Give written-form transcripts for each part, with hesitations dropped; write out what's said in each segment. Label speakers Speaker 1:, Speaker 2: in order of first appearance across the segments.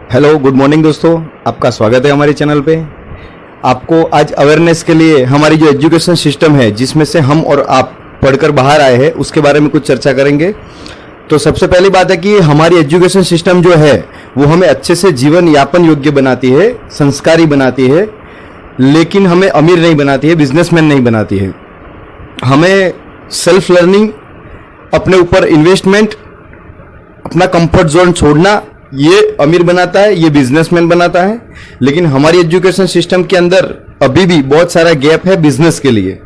Speaker 1: Hello good morning दोस्तों, आपका स्वागत है हमारे चैनल पे। आपको आज अवेयरनेस के लिए हमारी जो एजुकेशन सिस्टम है जिसमें से हम और आप पढ़कर बाहर आए हैं उसके बारे में कुछ चर्चा करेंगे। तो सबसे पहली बात है कि हमारी एजुकेशन सिस्टम जो है वो हमें अच्छे से जीवन यापन योग्य बनाती है, संस्कारी बनाती है, लेकिन हमें अमीर नहीं बनाती है, बिजनेसमैन नहीं बनाती है। हमें सेल्फ लर्निंग, अपने ऊपर इन्वेस्टमेंट, अपना कंफर्ट जोन छोड़ना, ये अमीर बनाता है, ये बिजनेसमैन बनाता है। लेकिन हमारी एजुकेशन सिस्टम के अंदर अभी भी बहुत सारा गैप है बिजनेस के लिए।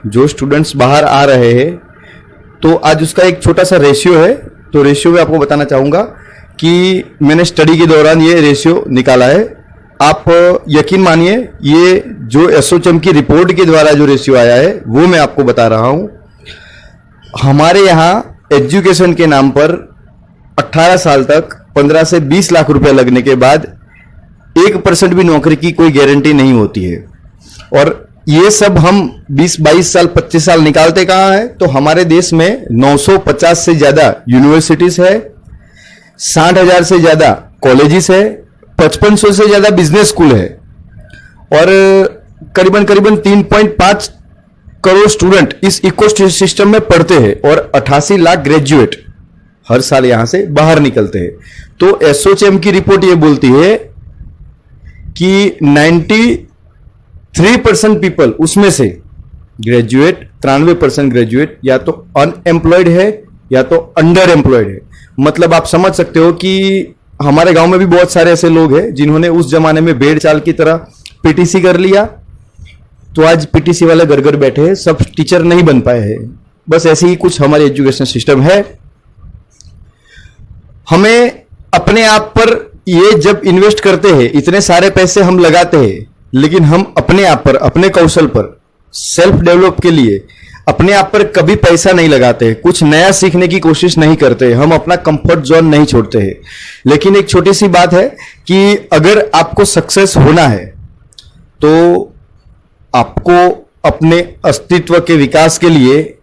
Speaker 1: जो स्टूडेंट्स बाहर आ रहे हैं तो आज उसका एक छोटा सा रेशियो है। तो रेशियो में आपको बताना चाहूँगा कि मैंने स्टडी के दौरान ये रेशियो निकाला है। आप यकीन मानिए, ये जो एसोचैम की रिपोर्ट के द्वारा जो रेशियो आया है वो मैं आपको बता रहा हूँ। हमारे यहाँ एजुकेशन के नाम पर 18 साल तक 15 से 20 लाख रुपए लगने के बाद 1% भी नौकरी की कोई गारंटी नहीं होती है। और ये सब हम 20-22 साल 25 साल निकालते कहाँ हैं? तो हमारे देश में 950 से ज्यादा यूनिवर्सिटीज है, 60,000 से ज्यादा कॉलेजेस है, 5500 से ज्यादा बिजनेस स्कूल है और करीबन 3.5 करोड़ स्टूडेंट इस इको सिस्टम में पढ़ते हैं और 88 लाख ग्रेजुएट हर साल यहां से बाहर निकलते हैं। तो एसोचैम की रिपोर्ट ये बोलती है कि 93% पीपल उसमें से ग्रेजुएट, 93% ग्रेजुएट या तो अनएम्प्लॉयड है या तो अंडर एम्प्लॉयड है। मतलब आप समझ सकते हो कि हमारे गांव में भी बहुत सारे ऐसे लोग हैं जिन्होंने उस जमाने में भेड़ चाल की तरह पीटीसी कर लिया, तो आज पीटीसी वाले घर घर बैठे हैं, सब टीचर नहीं बन पाए हैं। बस ऐसे ही कुछ हमारी एजुकेशन सिस्टम है। हमें अपने आप पर ये जब इन्वेस्ट करते हैं, इतने सारे पैसे हम लगाते हैं, लेकिन हम अपने आप पर, अपने कौशल पर, सेल्फ डेवलप के लिए अपने आप पर कभी पैसा नहीं लगाते, कुछ नया सीखने की कोशिश नहीं करते, हम अपना कंफर्ट जोन नहीं छोड़ते हैं। लेकिन एक छोटी सी बात है कि अगर आपको सक्सेस होना है तो आपको अपने अस्तित्व के विकास के लिए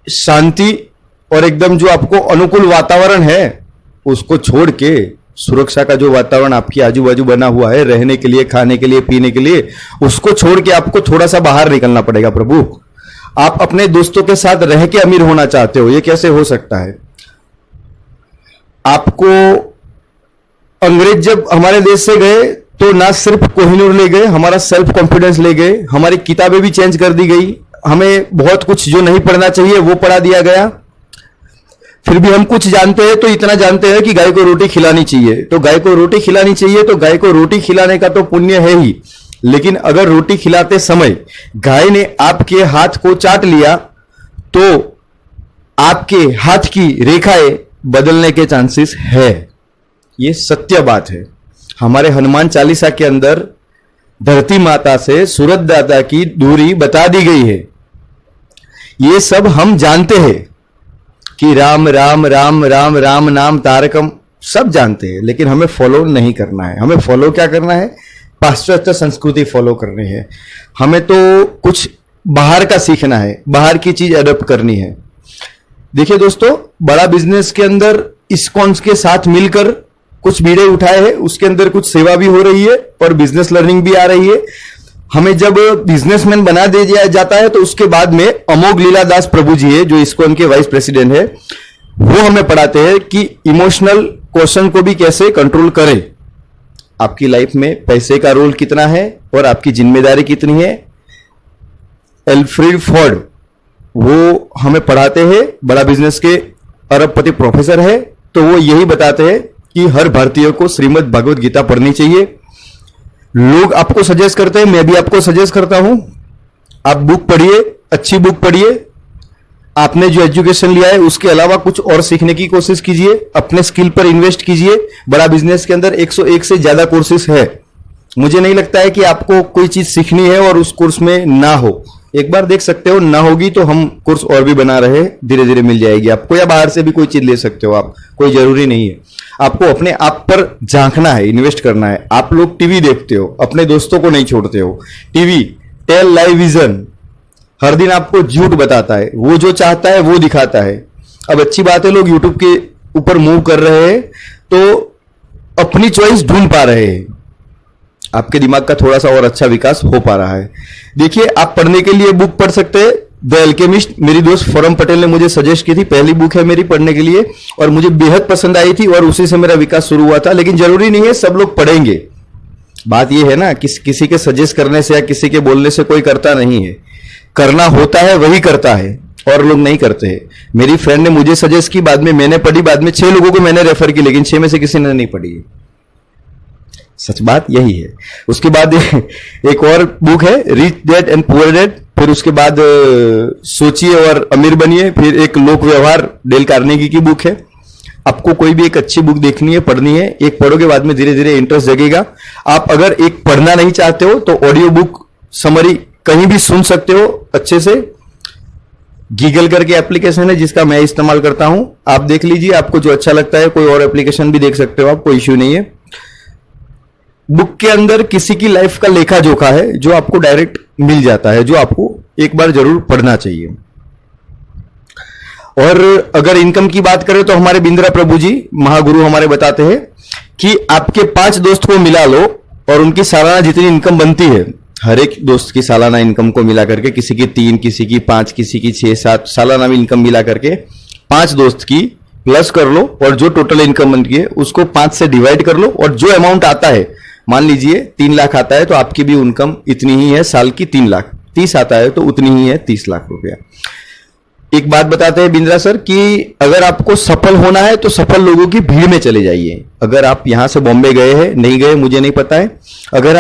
Speaker 1: शांति और एकदम जो आपको अनुकूल वातावरण है उसको छोड़ के सुरक्षा का जो वातावरण आपकी आजू बाजू बना हुआ है रहने के लिए, खाने के लिए, पीने के लिए, उसको छोड़ के आपको थोड़ा सा बाहर निकलना पड़ेगा। प्रभु, आप अपने दोस्तों के साथ रह के अमीर होना चाहते हो, ये कैसे हो सकता है? आपको अंग्रेज जब हमारे देश से गए तो ना सिर्फ कोहिनूर ले गए, हमारा सेल्फ कॉन्फिडेंस ले गए, हमारी किताबें भी चेंज कर दी गई, हमें बहुत कुछ जो नहीं पढ़ना चाहिए वो पढ़ा दिया गया। फिर भी हम कुछ जानते हैं, तो इतना जानते हैं कि गाय को रोटी खिलानी चाहिए। तो गाय को रोटी खिलानी चाहिए, तो गाय को रोटी खिलाने का तो पुण्य है ही, लेकिन अगर रोटी खिलाते समय गाय ने आपके हाथ को चाट लिया तो आपके हाथ की रेखाएं बदलने के चांसेस है। ये सत्य बात है। हमारे हनुमान चालीसा के अंदर धरती माता से सूरज दादा की दूरी बता दी गई है। ये सब हम जानते हैं कि राम राम राम राम राम नाम तारकम, सब जानते हैं, लेकिन हमें फॉलो नहीं करना है। हमें फॉलो क्या करना है? पाश्चात्य संस्कृति फॉलो करनी है। हमें तो कुछ बाहर का सीखना है, बाहर की चीज अडॉप्ट करनी है। देखिए दोस्तों, बड़ा बिजनेस के अंदर इस्कॉन के साथ मिलकर कुछ बीड़े उठाए हैं, उसके अंदर कुछ सेवा भी हो रही है और बिजनेस लर्निंग भी आ रही है। हमें जब बिजनेसमैन बना दिया जाता है तो उसके बाद में अमोघ लीलादास प्रभु जी है, जो इस्कॉन के वाइस प्रेसिडेंट है, वो हमें पढ़ाते हैं कि इमोशनल क्वेश्चन को भी कैसे कंट्रोल करें। आपकी लाइफ में पैसे का रोल कितना है और आपकी जिम्मेदारी कितनी है। एल्फ्रेड फॉर्ड वो हमें पढ़ाते हैं, बड़ा बिजनेस के अरबपति प्रोफेसर है, तो वो यही बताते हैं कि हर भारतीय को श्रीमद् भगवद गीता पढ़नी चाहिए। लोग आपको सजेस्ट करते हैं, मैं भी आपको सजेस्ट करता हूं, आप बुक पढ़िए, अच्छी बुक पढ़िए। आपने जो एजुकेशन लिया है उसके अलावा कुछ और सीखने की कोशिश कीजिए, अपने स्किल पर इन्वेस्ट कीजिए। बड़ा बिजनेस के अंदर 101 से ज्यादा कोर्सेस है। मुझे नहीं लगता है कि आपको कोई चीज सीखनी है और उस कोर्स में ना हो। एक बार देख सकते हो, ना होगी तो हम कोर्स और भी बना रहे हैं, धीरे धीरे मिल जाएगी आपको, या बाहर से भी कोई चीज ले सकते हो आप, कोई जरूरी नहीं है। आपको अपने आप पर झांकना है, इन्वेस्ट करना है। आप लोग टीवी देखते हो, अपने दोस्तों को नहीं छोड़ते हो। टीवी टेल लाइव विजन हर दिन आपको झूठ बताता है, वो जो चाहता है वो दिखाता है। अब अच्छी बात है, लोग यूट्यूब के ऊपर मूव कर रहे हैं, तो अपनी चॉइस ढूंढ पा रहे हैं, आपके दिमाग का थोड़ा सा और अच्छा विकास हो पा रहा है। देखिए, आप पढ़ने के लिए बुक पढ़ सकते हैं। द एल्केमिस्ट मेरी दोस्त फोरम पटेल ने मुझे सजेस्ट की थी, पहली बुक है मेरी पढ़ने के लिए, और मुझे बेहद पसंद आई थी और उसी से मेरा विकास शुरू हुआ था। लेकिन जरूरी नहीं है सब लोग पढ़ेंगे। बात यह है ना, किसी के सजेस्ट करने से या किसी के बोलने से कोई करता नहीं है। करना होता है वही करता है, और लोग नहीं करते हैं। मेरी फ्रेंड ने मुझे सजेस्ट की, बाद में मैंने पढ़ी, बाद में 6 लोगों को मैंने रेफर की, लेकिन 6 में से किसी ने नहीं पढ़ी है। सच बात यही है। उसके बाद एक और बुक है rich dad and poor dad, फिर उसके बाद सोचिए और अमीर बनिए, फिर एक लोक व्यवहार डेल कार्नेगी की बुक है। आपको कोई भी एक अच्छी बुक देखनी है, पढ़नी है, एक पढ़ोगे बाद में धीरे धीरे इंटरेस्ट जगेगा। आप अगर एक पढ़ना नहीं चाहते हो तो ऑडियो बुक समरी कहीं भी सुन सकते हो अच्छे से। गीगल करके एप्लीकेशन है जिसका मैं इस्तेमाल करता हूं, आप देख लीजिए, आपको जो अच्छा लगता है। कोई और एप्लीकेशन भी देख सकते हो आप, कोई इश्यू नहीं है। बुक के अंदर किसी की लाइफ का लेखा जोखा है जो आपको डायरेक्ट मिल जाता है, जो आपको एक बार जरूर पढ़ना चाहिए। और अगर इनकम की बात करें तो हमारे बिंद्रा प्रभु जी महागुरु हमारे बताते हैं कि आपके 5 दोस्त को मिला लो और उनकी सालाना जितनी इनकम बनती है, हर एक दोस्त की सालाना इनकम को मिला करके, किसी की 3, किसी की 5, किसी की 6, 7 सालाना इनकम मिला करके 5 दोस्त की प्लस कर लो, और जो टोटल इनकम बनती है उसको 5 से डिवाइड कर लो, और जो अमाउंट आता है, मान लीजिए 3 लाख आता है तो आपकी भी इनकम इतनी ही है साल की, 3 लाख। 30 आता है तो उतनी ही है 30 लाख रुपया। एक बात बताते हैं बिंद्रा सर कि अगर आपको सफल होना है तो सफल लोगों की भीड़ में चले जाइए। अगर आप यहां से बॉम्बे गए हैं, नहीं गए मुझे नहीं पता है, अगर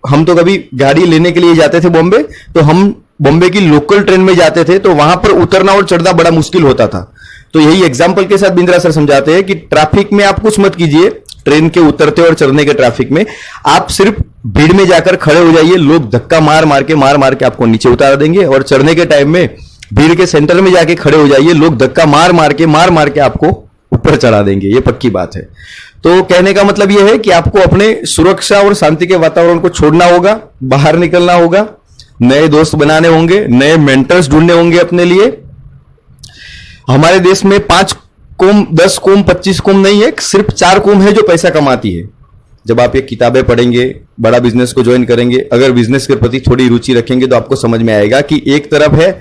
Speaker 1: हम तो कभी गाड़ी लेने के लिए जाते थे बॉम्बे, तो हम बॉम्बे की लोकल ट्रेन में जाते थे, तो वहां पर उतरना और चढ़ना बड़ा मुश्किल होता था। तो यही एग्जाम्पल के साथ बिंद्रा सर समझाते हैं कि ट्रैफिक में आप कुछ मत कीजिए, ट्रेन के उतरते और चढ़ने के ट्रैफिक में आप सिर्फ भीड़ में जाकर खड़े हो जाइए। लोग धक्का मार मार के आपको नीचे उतार देंगे, और चढ़ने के टाइम में भीड़ के सेंटर में जाके खड़े हो जाइए, लोग धक्का मार मार के आपको ऊपर चढ़ा देंगे। ये पक्की बात है। तो कहने का मतलब यह है कि आपको अपने सुरक्षा और शांति के वातावरण को छोड़ना होगा, बाहर निकलना होगा, नए दोस्त बनाने होंगे, नए मेंटर्स ढूंढने होंगे अपने लिए। हमारे देश में 5 कौम, 10 कौम, 25 कौम नहीं है, सिर्फ 4 कौम है जो पैसा कमाती है। जब आप ये किताबें पढ़ेंगे, बड़ा बिजनेस को ज्वाइन करेंगे, अगर बिजनेस के प्रति थोड़ी रुचि रखेंगे तो आपको समझ में आएगा कि एक तरफ है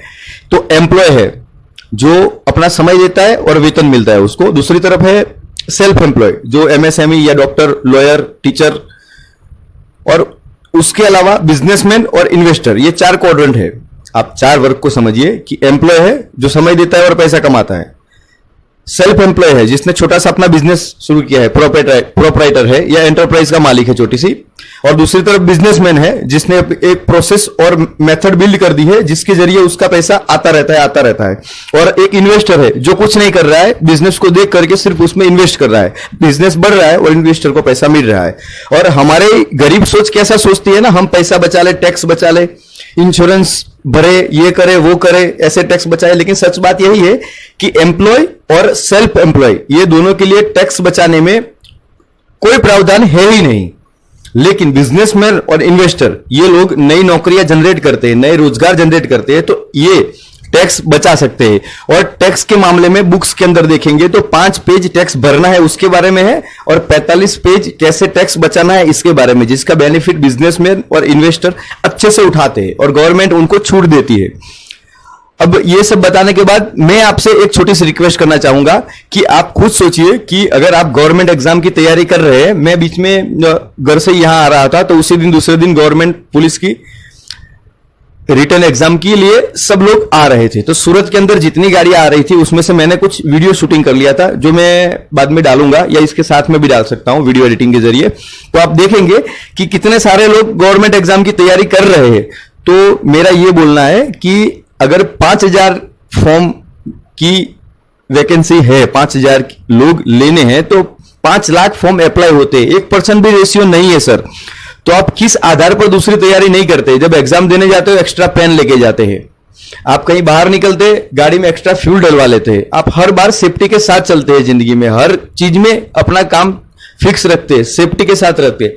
Speaker 1: तो एम्प्लॉय है जो अपना समय देता है और वेतन मिलता है उसको, दूसरी तरफ है सेल्फ एम्प्लॉय जो एमएसएमई या डॉक्टर, लॉयर, टीचर, और उसके अलावा बिजनेसमैन और इन्वेस्टर। ये 4 क्वाड्रेंट है। आप 4 वर्ग को समझिए कि एम्प्लॉय है जो समय देता है और पैसा कमाता है, सेल्फ एम्प्लॉय है जिसने छोटा सा अपना बिजनेस शुरू किया है, प्रोप्राइटर है या एंटरप्राइज का मालिक है छोटी सी, और दूसरी तरफ बिजनेसमैन है जिसने एक प्रोसेस और मेथड बिल्ड कर दी है जिसके जरिए उसका पैसा आता रहता है, और एक इन्वेस्टर है जो कुछ नहीं कर रहा है, बिजनेस को देख करके सिर्फ उसमें इन्वेस्ट कर रहा है, बिजनेस बढ़ रहा है और इन्वेस्टर को पैसा मिल रहा है। और हमारे गरीब सोच कैसा सोचती है ना, हम पैसा बचा ले, टैक्स बचा ले, इंश्योरेंस भरे, ये करे वो करे, ऐसे टैक्स बचाए। लेकिन सच बात यही है कि एम्प्लॉय और सेल्फ एम्प्लॉय ये दोनों के लिए टैक्स बचाने में कोई प्रावधान है ही नहीं। लेकिन बिजनेसमैन और इन्वेस्टर ये लोग नई नौकरियां जनरेट करते हैं, नए रोजगार जनरेट करते हैं, तो ये टैक्स बचा सकते हैं। और टैक्स के मामले में बुक्स के अंदर देखेंगे तो 5 पेज टैक्स भरना है उसके बारे में है, और 45 पेज कैसे टैक्स बचाना है इसके बारे में, जिसका बेनिफिट बिजनेसमैन और इन्वेस्टर अच्छे से उठाते हैं और गवर्नमेंट उनको छूट देती है। अब ये सब बताने के बाद मैं आपसे एक छोटी सी रिक्वेस्ट करना चाहूंगा कि आप खुद सोचिए कि अगर आप गवर्नमेंट एग्जाम की तैयारी कर रहे हैं, मैं बीच में घर से यहां आ रहा था तो उसी दिन दूसरे दिन गवर्नमेंट पुलिस की रिटर्न एग्जाम के लिए सब लोग आ रहे थे, तो सूरत के अंदर जितनी गाड़ियां आ रही थी उसमें से मैंने कुछ वीडियो शूटिंग कर लिया था जो मैं बाद में डालूंगा या इसके साथ में भी डाल सकता हूं वीडियो एडिटिंग के जरिए। तो आप देखेंगे कि कितने सारे लोग गवर्नमेंट एग्जाम की तैयारी कर रहे हैं। तो मेरा ये बोलना है कि अगर 5000 फॉर्म की वैकेंसी है, 5000 लोग लेने हैं तो 5 लाख फॉर्म अप्लाई होते हैं, 1% भी रेशियो नहीं है सर। तो आप किस आधार पर दूसरी तैयारी नहीं करते? जब एग्जाम देने जाते हो एक्स्ट्रा पेन लेके जाते हैं, आप कहीं बाहर निकलते गाड़ी में एक्स्ट्रा फ्यूल डलवा लेते हैं, आप हर बार सेफ्टी के साथ चलते हैं, जिंदगी में हर चीज में अपना काम फिक्स रखते हैं, सेफ्टी के साथ रखते हैं,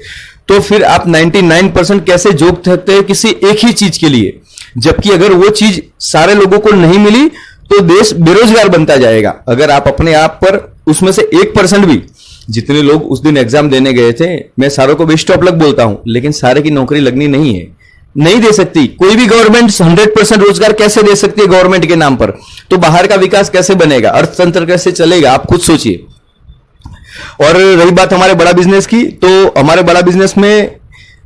Speaker 1: तो फिर आप 99% कैसे जोक सकते हैं किसी एक ही चीज के लिए? जबकि अगर वो चीज सारे लोगों को नहीं मिली तो देश बेरोजगार बनता जाएगा। अगर आप अपने आप पर उसमें से 1% भी जितने लोग उस दिन एग्जाम देने गए थे, मैं सारों को बेस्ट ऑफ लक बोलता हूं, लेकिन सारे की नौकरी लगनी नहीं है, नहीं दे सकती। कोई भी गवर्नमेंट 100% रोजगार कैसे दे सकती है गवर्नमेंट के नाम पर? तो बाहर का विकास कैसे बनेगा, अर्थतंत्र कैसे चलेगा, आप खुद सोचिए। और रही बात हमारे बड़ा बिजनेस की, तो हमारे बड़ा बिजनेस में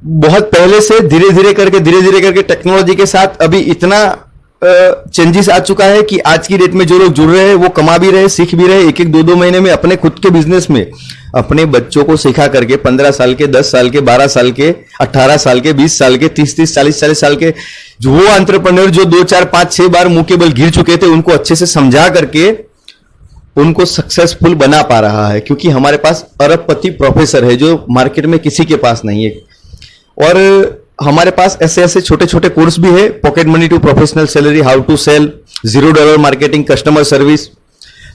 Speaker 1: बहुत पहले से धीरे धीरे करके टेक्नोलॉजी के साथ अभी इतना चेंजेस आ चुका है कि आज की डेट में जो लोग जुड़ रहे हैं वो कमा भी रहे, सीख भी रहे। एक एक दो महीने में अपने खुद के बिजनेस में अपने बच्चों को सिखा करके 15 साल के, 10 साल के, 12 साल के, 18 साल के, 20 साल के, 30 40 साल के जो वो एंटरप्रेन्योर जो 2 4 5 6 बार मुंह के बल गिर चुके थे, उनको अच्छे से समझा करके उनको सक्सेसफुल बना पा रहा है, क्योंकि हमारे पास अरबपति प्रोफेसर है जो मार्केट में किसी के पास नहीं है। और हमारे पास ऐसे ऐसे छोटे छोटे कोर्स भी है, pocket money to professional salary, how to sell, $0 marketing, customer service,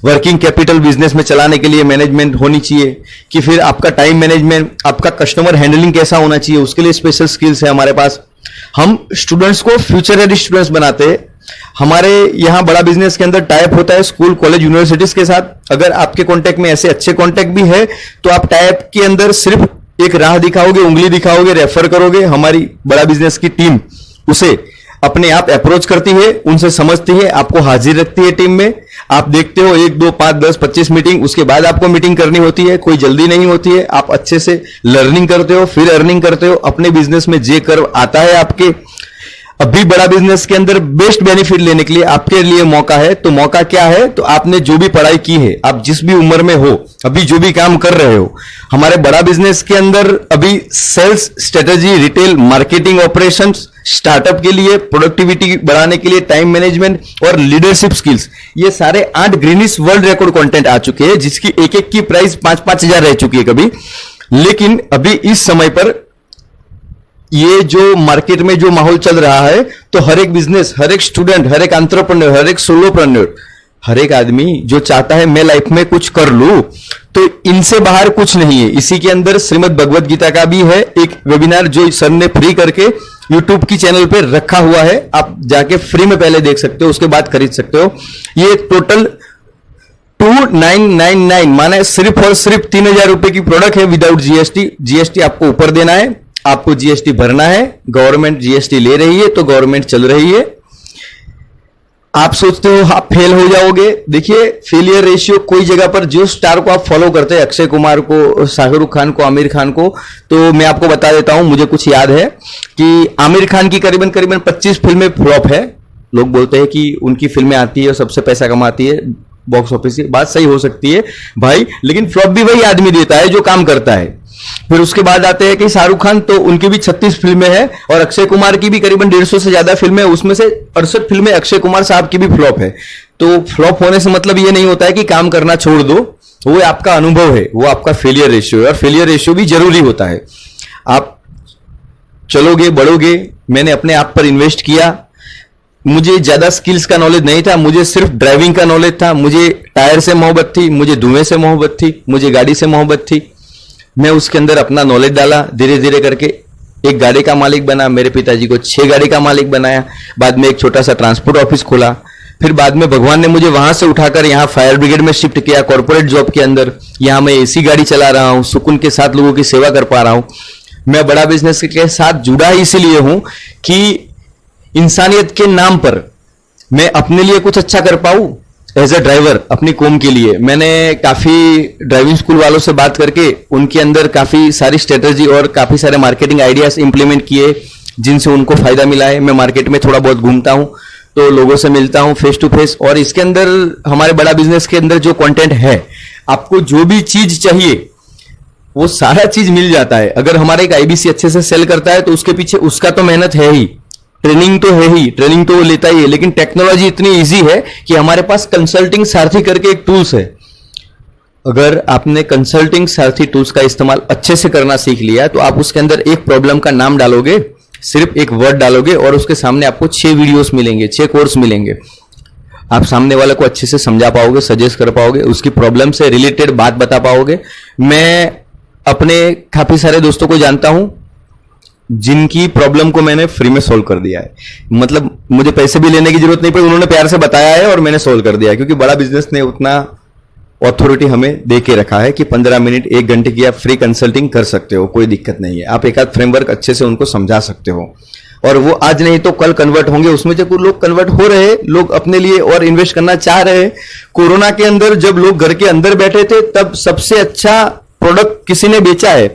Speaker 1: working capital business में चलाने के लिए मैनेजमेंट होनी चाहिए, कि फिर आपका टाइम मैनेजमेंट, आपका कस्टमर हैंडलिंग कैसा होना चाहिए, उसके लिए स्पेशल स्किल्स है हमारे पास। हम स्टूडेंट्स को फ्यूचर रेडी स्टूडेंट्स बनाते हैं। हमारे यहाँ बड़ा बिजनेस के अंदर टाइप होता है स्कूल, कॉलेज, यूनिवर्सिटीज के साथ। अगर आपके कॉन्टेक्ट में ऐसे अच्छे कॉन्टेक्ट भी है तो आप टाइप के अंदर सिर्फ एक राह दिखाओगे, उंगली दिखाओगे, रेफर करोगे, हमारी बड़ा बिजनेस की टीम उसे अपने आप अप्रोच करती है, उनसे समझती है, आपको हाजिर रखती है टीम में। आप देखते हो 1 2 5 10 25 मीटिंग, उसके बाद आपको मीटिंग करनी होती है, कोई जल्दी नहीं होती है। आप अच्छे से लर्निंग करते हो, फिर अर्निंग करते हो। अपने बिजनेस में जे कर्व आता है आपके, अभी बड़ा बिजनेस के अंदर बेस्ट बेनिफिट लेने के लिए आपके लिए मौका है। तो मौका क्या है? तो आपने जो भी पढ़ाई की है, आप जिस भी उम्र में हो, अभी जो भी काम कर रहे हो, हमारे बड़ा बिजनेस के अंदर अभी sales strategy, retail, marketing, operations, startup के लिए, प्रोडक्टिविटी बढ़ाने के लिए, टाइम मैनेजमेंट और लीडरशिप स्किल्स, ये सारे 8 ग्रीनिस वर्ल्ड रिकॉर्ड कंटेंट आ चुके हैं, जिसकी एक एक की प्राइस 5-5 हजार रह चुकी है कभी। लेकिन अभी इस समय पर ये जो मार्केट में जो माहौल चल रहा है, तो हर एक बिजनेस, हर एक स्टूडेंट, हर एक एंटरप्रेन्योर, हर एक सोलोप्रेन्योर, हर एक आदमी जो चाहता है मैं लाइफ में कुछ कर लूं, तो इनसे बाहर कुछ नहीं है। इसी के अंदर श्रीमद् भगवत गीता का भी है एक वेबिनार जो सर ने फ्री करके यूट्यूब की चैनल पे रखा हुआ है। आप जाके फ्री में पहले देख सकते हो, उसके बाद खरीद सकते हो। ये टोटल 2999 माने सिर्फ और सिर्फ 3000 रुपए की प्रोडक्ट है विदाउट जीएसटी। जीएसटी आपको ऊपर देना है, आपको जीएसटी भरना है। गवर्नमेंट जीएसटी ले रही है तो गवर्नमेंट चल रही है। आप सोचते हो आप फेल हो जाओगे, देखिए फेलियर रेशियो कोई जगह पर, जो स्टार को आप फॉलो करते हैं, अक्षय कुमार को, शाहरुख खान को, आमिर खान को, तो मैं आपको बता देता हूं, मुझे कुछ याद है कि आमिर खान की करीबन 25 फिल्में फ्लॉप है। लोग बोलते हैं कि उनकी फिल्में आती है और सबसे पैसा कमाती है बॉक्स ऑफिस की, बात सही हो सकती है भाई, लेकिन फ्लॉप भी वही आदमी देता है जो काम करता है। फिर उसके बाद आते हैं कि शाहरुख खान, तो उनकी भी 36 फिल्में हैं, और अक्षय कुमार की भी करीबन 150 से ज्यादा फिल्में, उसमें से 68 फिल्में अक्षय कुमार साहब की भी फ्लॉप है। तो फ्लॉप होने से मतलब ये नहीं होता है कि काम करना छोड़ दो, वो आपका अनुभव है, वो आपका फेलियर रेशियो है, और फेलियर रेशियो भी जरूरी होता है। आप चलोगे, बढ़ोगे। मैंने अपने आप पर इन्वेस्ट किया, मुझे ज्यादा स्किल्स का नॉलेज नहीं था, मुझे सिर्फ ड्राइविंग का नॉलेज था, मुझे टायर से मोहब्बत थी, मुझे धुएं से मोहब्बत थी, मुझे गाड़ी से मोहब्बत थी। मैं उसके अंदर अपना नॉलेज डाला, धीरे धीरे करके एक गाड़ी का मालिक बना, मेरे पिताजी को 6 गाड़ी का मालिक बनाया, बाद में एक छोटा सा ट्रांसपोर्ट ऑफिस खोला, फिर बाद में भगवान ने मुझे वहां से उठाकर यहाँ फायर ब्रिगेड में शिफ्ट किया, कॉर्पोरेट जॉब के अंदर। यहाँ मैं एसी गाड़ी चला रहा हूँ, सुकून के साथ लोगों की सेवा कर पा रहा हूँ। मैं बड़ा बिजनेस के साथ जुड़ा इसीलिए हूं कि इंसानियत के नाम पर मैं अपने लिए कुछ अच्छा कर पाऊं एज अ ड्राइवर, अपनी कौम के लिए। मैंने काफी ड्राइविंग स्कूल वालों से बात करके उनके अंदर काफी सारी स्ट्रेटेजी और काफी सारे मार्केटिंग आइडियाज इंप्लीमेंट किए, जिनसे उनको फायदा मिला है। मैं मार्केट में थोड़ा बहुत घूमता हूं, तो लोगों से मिलता हूं फेस टू फेस, और इसके अंदर हमारे बड़ा बिजनेस के अंदर जो कंटेंट है, आपको जो भी चीज चाहिए वो सारा चीज मिल जाता है। अगर हमारा एक आईबीसी अच्छे से सेल करता है तो उसके पीछे उसका तो मेहनत है ही, ट्रेनिंग तो है ही, ट्रेनिंग तो वो लेता ही है, लेकिन टेक्नोलॉजी इतनी इजी है कि हमारे पास कंसल्टिंग सारथी करके एक टूल्स है। अगर आपने कंसल्टिंग सारथी टूल्स का इस्तेमाल अच्छे से करना सीख लिया, तो आप उसके अंदर एक प्रॉब्लम का नाम डालोगे, सिर्फ एक वर्ड डालोगे, और उसके सामने आपको 6 वीडियोस मिलेंगे, 6 कोर्स मिलेंगे। आप सामने वाले को अच्छे से समझा पाओगे, सजेस्ट कर पाओगे, उसकी प्रॉब्लम से रिलेटेड बात बता पाओगे। मैं अपने काफी सारे दोस्तों को जानता हूं जिनकी प्रॉब्लम को मैंने फ्री में सोल्व कर दिया है। मतलब मुझे पैसे भी लेने की जरूरत नहीं पड़ी, उन्होंने प्यार से बताया है और मैंने सोल्व कर दिया है, क्योंकि बड़ा बिजनेस ने उतना अथॉरिटी हमें दे के रखा है कि 15 मिनट 1 घंटे की आप फ्री कंसल्टिंग कर सकते हो, कोई दिक्कत नहीं है। आप एक आध फ्रेमवर्क अच्छे से उनको समझा सकते हो और वो आज नहीं तो कल कन्वर्ट होंगे। उसमें जब लोग कन्वर्ट हो रहे हैं, लोग अपने लिए और इन्वेस्ट करना चाह रहे हैं। कोरोना के अंदर जब लोग घर के अंदर बैठे थे तब सबसे अच्छा प्रोडक्ट किसी ने बेचा है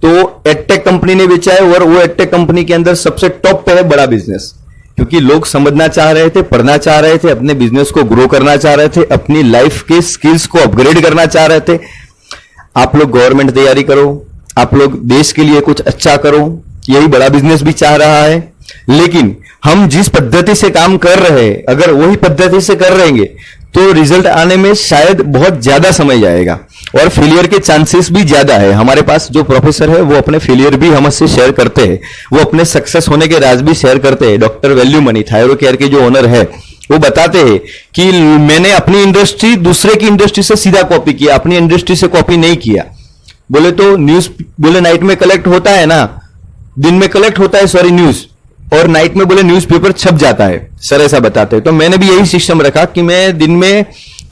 Speaker 1: तो एडटेक कंपनी ने बेचा है, और वो एडटेक कंपनी के अंदर सबसे टॉप पे है बड़ा बिजनेस, क्योंकि लोग समझना चाह रहे थे, पढ़ना चाह रहे थे, अपने बिजनेस को ग्रो करना चाह रहे थे, अपनी लाइफ के स्किल्स को अपग्रेड करना चाह रहे थे। आप लोग गवर्नमेंट तैयारी करो, आप लोग देश के लिए कुछ अच्छा करो, यही बड़ा बिजनेस भी चाह रहा है। लेकिन हम जिस पद्धति से काम कर रहे हैं, अगर वही पद्धति से कर रहेंगे तो रिजल्ट आने में शायद बहुत ज्यादा समय जाएगा और फेलियर के चांसेस भी ज्यादा है। हमारे पास जो प्रोफेसर है वो अपने फेलियर भी हमसे शेयर करते हैं, वो अपने सक्सेस होने के राज भी शेयर करते हैं। Doctor value money thyro care के जो ओनर है वो बताते हैं कि मैंने अपनी इंडस्ट्री दूसरे की इंडस्ट्री से सीधा कॉपी किया, अपनी इंडस्ट्री से कॉपी नहीं किया। बोले तो न्यूज, बोले नाइट में कलेक्ट होता है ना, दिन में कलेक्ट होता है सॉरी न्यूज, और नाइट में बोले न्यूज़पेपर छप जाता है, सर ऐसा बताते हैं। तो मैंने भी यही सिस्टम रखा कि मैं दिन में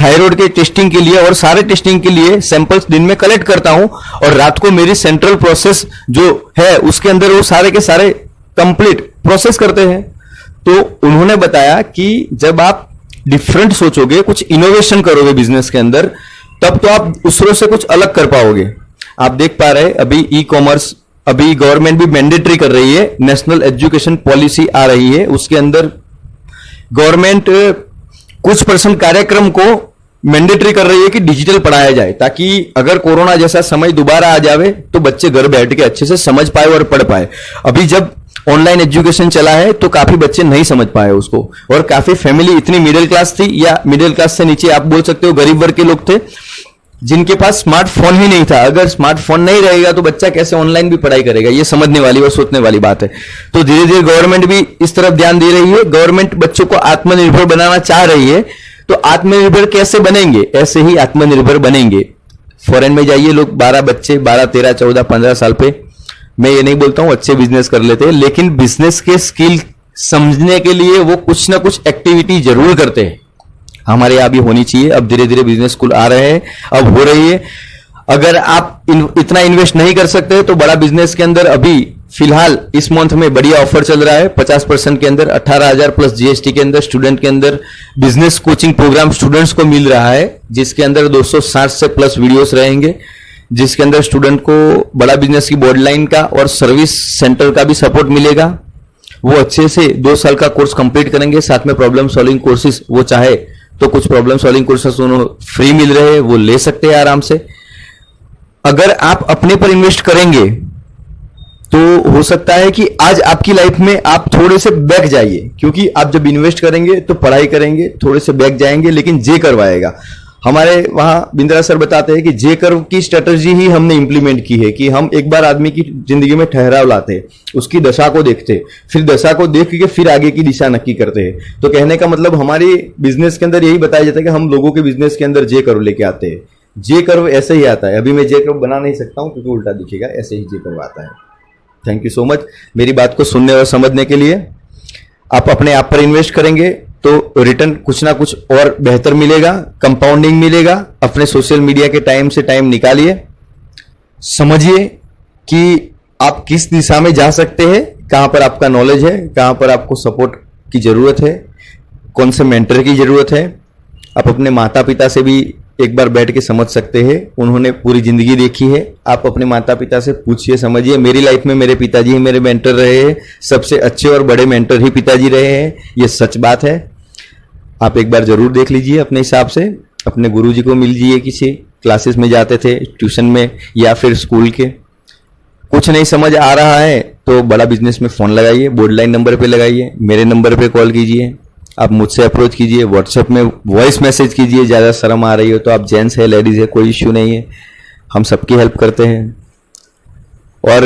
Speaker 1: थायराइड के टेस्टिंग के लिए और सारे टेस्टिंग के लिए सैंपल्स दिन में कलेक्ट करता हूं और रात को मेरी सेंट्रल प्रोसेस जो है उसके अंदर वो सारे के सारे कंप्लीट प्रोसेस करते हैं। तो उन्होंने बताया कि जब आप डिफरेंट सोचोगे, कुछ इनोवेशन करोगे बिजनेस के अंदर, तब तो आप दूसरों से कुछ अलग कर पाओगे। आप देख पा रहे अभी ई कॉमर्स, अभी गवर्नमेंट भी मैंडेटरी कर रही है, नेशनल एजुकेशन पॉलिसी आ रही है, उसके अंदर गवर्नमेंट कुछ % कार्यक्रम को मैंडेटरी कर रही है कि डिजिटल पढ़ाया जाए, ताकि अगर कोरोना जैसा समय दोबारा आ जावे तो बच्चे घर बैठ के अच्छे से समझ पाए और पढ़ पाए। अभी जब ऑनलाइन एजुकेशन चला है तो काफी बच्चे नहीं समझ पाए उसको, और काफी फैमिली इतनी मिडिल क्लास थी या मिडिल क्लास से नीचे आप बोल सकते हो गरीब वर्ग के लोग थे जिनके पास स्मार्टफोन ही नहीं था। अगर स्मार्टफोन नहीं रहेगा तो बच्चा कैसे ऑनलाइन भी पढ़ाई करेगा, ये समझने वाली और सोचने वाली बात है। तो धीरे धीरे गवर्नमेंट भी इस तरफ ध्यान दे रही है। गवर्नमेंट बच्चों को आत्मनिर्भर बनाना चाह रही है। तो आत्मनिर्भर कैसे बनेंगे? ऐसे ही आत्मनिर्भर बनेंगे। फॉरेन में जाइए, लोग 12 बच्चे 12, 13, 14, 15 साल पे, मैं ये नहीं बोलता हूं अच्छे बिजनेस कर लेते हैं, लेकिन बिजनेस के स्किल समझने के लिए वो कुछ ना कुछ एक्टिविटी जरूर करते हैं। हमारे यहाँ भी होनी चाहिए। अब धीरे धीरे बिजनेस स्कूल आ रहे हैं, अब हो रही है। अगर आप इतना इन्वेस्ट नहीं कर सकते तो बड़ा बिजनेस के अंदर अभी फिलहाल इस मंथ में बढ़िया ऑफर चल रहा है। 50% के अंदर 18,000 प्लस जीएसटी के अंदर स्टूडेंट के अंदर बिजनेस कोचिंग प्रोग्राम स्टूडेंट्स को मिल रहा है, जिसके अंदर 260 से प्लस वीडियोस रहेंगे, जिसके अंदर स्टूडेंट को बड़ा बिजनेस की बॉर्डलाइन का और सर्विस सेंटर का भी सपोर्ट मिलेगा। वो अच्छे से 2 साल का कोर्स कंप्लीट करेंगे, साथ में प्रॉब्लम सॉल्विंग कोर्सेज, वो चाहे तो कुछ प्रॉब्लम सॉल्विंग कोर्सेज उन्होंने फ्री मिल रहे हैं, वो ले सकते हैं आराम से। अगर आप अपने पर इन्वेस्ट करेंगे तो हो सकता है कि आज आपकी लाइफ में आप थोड़े से बैक जाइए, क्योंकि आप जब इन्वेस्ट करेंगे तो पढ़ाई करेंगे, थोड़े से बैक जाएंगे, लेकिन जे कर्व आएगा। हमारे वहां बिंद्रा सर बताते हैं कि जे कर्व की स्ट्रेटजी ही हमने इंप्लीमेंट की है कि हम एक बार आदमी की जिंदगी में ठहराव लाते, उसकी दशा को देखते, फिर दशा को देख के फिर आगे की दिशा नक्की करते हैं। तो कहने का मतलब हमारी बिजनेस के अंदर यही बताया जाता है कि हम लोगों के बिजनेस के अंदर जे कर्व लेके आते हैं। जे कर्व ऐसे ही आता है। अभी मैं जे कर्व बना नहीं सकता हूं क्योंकि उल्टा दिखेगा, ऐसे ही जे कर्व आता है। थैंक यू सो मच मेरी बात को सुनने और समझने के लिए। आप अपने आप पर इन्वेस्ट करेंगे तो रिटर्न कुछ ना कुछ और बेहतर मिलेगा, कंपाउंडिंग मिलेगा। अपने सोशल मीडिया के टाइम से टाइम निकालिए, समझिए कि आप किस दिशा में जा सकते हैं, कहां पर आपका नॉलेज है, कहां पर आपको सपोर्ट की जरूरत है, कौन से मेंटर की जरूरत है। आप अपने माता पिता से भी एक बार बैठ के समझ सकते हैं, उन्होंने पूरी जिंदगी देखी है। आप अपने माता पिता से पूछिए, समझिए। मेरी लाइफ में मेरे पिताजी ही मेरे मेंटर रहे हैं, सबसे अच्छे और बड़े मेंटर ही पिताजी रहे हैं, ये सच बात है। आप एक बार जरूर देख लीजिए अपने हिसाब से, अपने गुरुजी को मिल लीजिए, किसी क्लासेस में जाते थे, ट्यूशन में या फिर स्कूल के। कुछ नहीं समझ आ रहा है तो बड़ा बिजनेस में फोन लगाइए, बोर्डलाइन नंबर पे लगाइए, मेरे नंबर पे कॉल कीजिए, आप मुझसे अप्रोच कीजिए, व्हाट्सएप में वॉइस मैसेज कीजिए। ज़्यादा शर्म आ रही हो तो आप जेंट्स है लेडीज है कोई इश्यू नहीं है, हम सबकी हेल्प करते हैं। और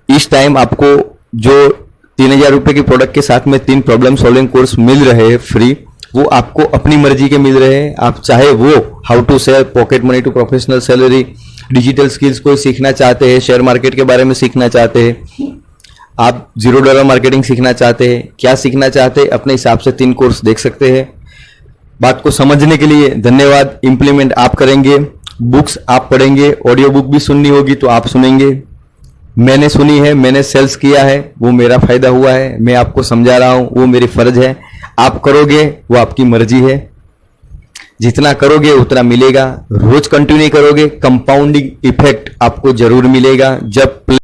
Speaker 1: इस टाइम आपको जो 3,000 रुपये की प्रोडक्ट के साथ में 3 प्रॉब्लम सॉल्विंग कोर्स मिल रहे हैं फ्री, वो आपको अपनी मर्जी के मिल रहे हैं। आप चाहे वो how to sell, pocket money to professional salary, digital skills कोई सीखना चाहते हैं, शेयर मार्केट के बारे में सीखना चाहते हैं, आप $0 मार्केटिंग सीखना चाहते हैं, क्या सीखना चाहते हैं, अपने हिसाब से 3 कोर्स देख सकते हैं। बात को समझने के लिए धन्यवाद। इम्प्लीमेंट आप करेंगे, बुक्स आप पढ़ेंगे, ऑडियो बुक भी सुननी होगी तो आप सुनेंगे। मैंने सुनी है, मैंने सेल्स किया है, वो मेरा फायदा हुआ है, मैं आपको समझा रहा हूं, वो मेरी फर्ज है। आप करोगे वो आपकी मर्जी है, जितना करोगे उतना मिलेगा। रोज कंटिन्यू करोगे, कंपाउंडिंग इफेक्ट आपको जरूर मिलेगा। जब